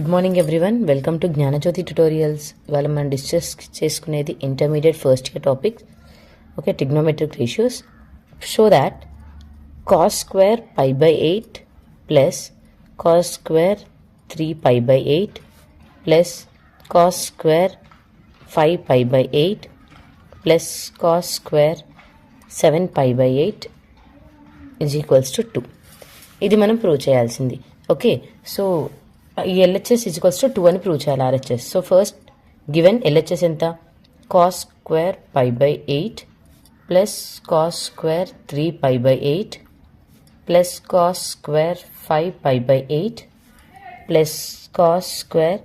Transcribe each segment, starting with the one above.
Good morning everyone, welcome to Gnanajyothi tutorials. ఇవాళ మనం discuss చేసుకునేది intermediate first year topic. Okay, trigonometric ratios. Show that cos square pi by 8 plus cos square 3 pi by 8 plus cos square 5 pi by 8 plus cos square 7 pi by 8 is equals to 2. ఇది మనం prove చేయాల్సింది. Okay, so ఈ LHS is equals to 2 అని prove చేయాలి RHS. So first given LHS ఎంత, cos square pi by 8 plus cos square 3 pi by 8 plus cos square 5 pi by 8 plus cos square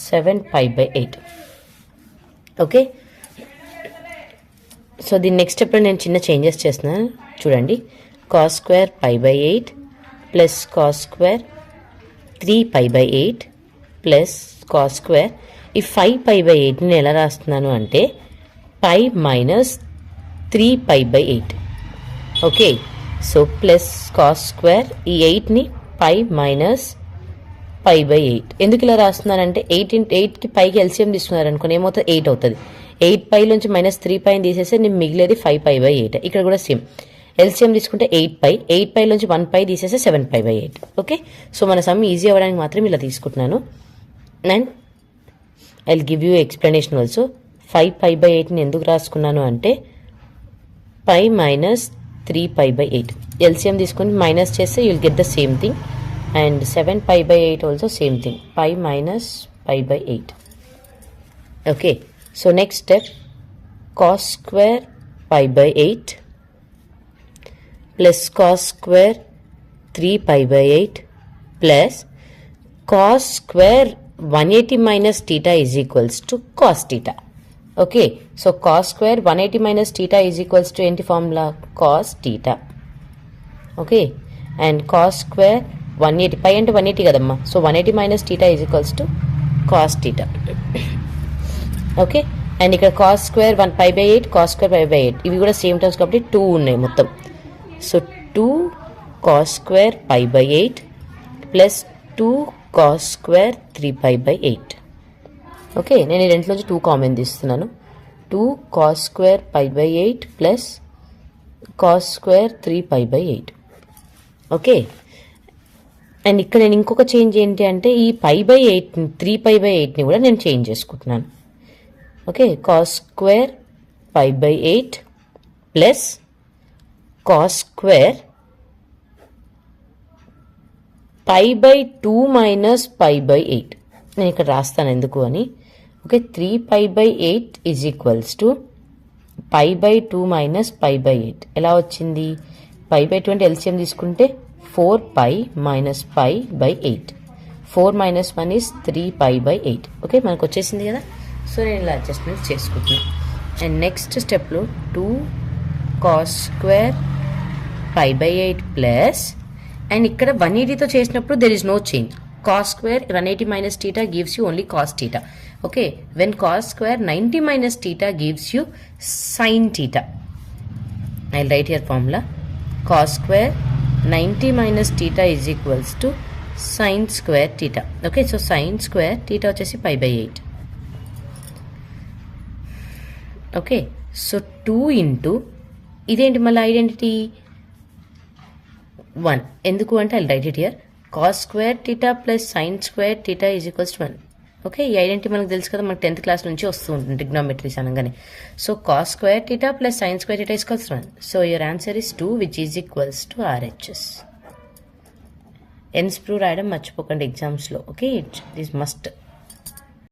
7 pi by 8. Okay, so దీని next స్టెప్లో నేను చిన్న changes చేస్తున్నాను చూడండి. cos square pi by 8 plus cos square 3 pi by 8 plus cos square. ఈ 5 pi by 8 నేను ఎలా రాస్తున్నాను అంటే pi minus 3 pi by 8. Okay, so plus cos square ఈ 8ని పై మైనస్ పై బై 8. ఎందుకు ఇలా రాస్తున్నానంటే 8కి పైకి ఎల్సిఎం తీసుకున్నారు అనుకోని ఏమవుతుంది, 8 అవుతుంది. 8 పైలోంచి మైనస్ 3 పైని తీసేస్తే నేను మిగిలేది 5 పై బై 8. ఇక్కడ కూడా సేమ్ ఎల్సిఎం తీసుకుంటే 8 పైలోంచి 1 పై తీసేస్తే 7 పై బై 8. ఓకే, సో మన సమ్ ఈజీ అవ్వడానికి మాత్రం ఇలా తీసుకుంటున్నాను. And I will give you explanation also. 5 pi by 8ని ఎందుకు రాసుకున్నాను అంటే pi minus 3 pi by 8 LCM తీసుకొని మైనస్ చేస్తే you will get the same thing. And 7 pi by 8 also same thing, pi minus pi by 8. Okay, so next step cos square pi by 8 plus cos square 3 pi by 8 plus cos square 180 minus theta is equals to cos theta. Okay, so cos square 180 minus theta is equals to ఏంటి formula, cos theta. Okay, and cos square 180 పై అంటే 180 కదమ్మా, so 180 minus theta is equals to cos theta. Okay, and ఇక్కడ cos square 1 pi by 8 cos square pi by 8 ఇవి కూడా same terms కాబట్టి 2 ఉన్నాయి మొత్తం. So 2 cos square pi by 8 plus 2 cos square 3 pi by 8. Okay, నేను ఈ రెంట్లోంచి 2 common తీస్తున్నాను. 2 cos square pi by 8 plus cos square 3 pi by 8. Okay, and ఇక్కడ నేను ఇంకొక చేంజ్ ఏంటి అంటే ఈ pi by 8 3 pi by 8ని కూడా నేను చేంజ్ చేసుకుంటున్నాను. Okay, cos square pi by 8 plus cos square pi by 2 minus pi by 8. నేను ఇక్కడ రాస్తాను ఎందుకు అని. Okay, 3 pi by 8 is equals to pi by 2 minus pi by 8. ఎలా వచ్చింది, pi by 2 అంటే ఎల్సిఎం తీసుకుంటే 4 pi minus pi by 8. 4 minus 1 is 3 pi by 8. Okay, మనకు వచ్చేసింది కదా. సో నేను ఇలా అడ్జస్ట్మెంట్ చేసుకుంటున్నాను. అండ్ నెక్స్ట్ స్టెప్లో 2 cos square pi by 8 plus, and ఇక్కడ 180తో చేసినప్పుడు there is no change. cos square 180 minus theta gives you only cos theta. Okay, when cos square 90 minus theta gives you sin theta. I'll write here formula. Cos square 90 minus theta is equals to sin square theta. Okay, so sin square theta వచ్చేసి pi by 8. Okay, so 2 into ఇదేంటి మళ్ళీ identity 1. ఎందుకు అంటే I'll write it here. cos square theta plus sin square theta is equals to 1. Okay, ఈ identity మనకు తెలుసు కదా, మనకు 10th క్లాస్ నుంచి వస్తూ ఉంటుంది ట్రిగ్నోమెట్రీస్ అనగానే. So cos square theta plus sin square theta is equals to 1. So your answer is 2 which is equals to RHS. Hence prove రాయడం మర్చిపోకండి ఎగ్జామ్స్లో. Okay, it is must.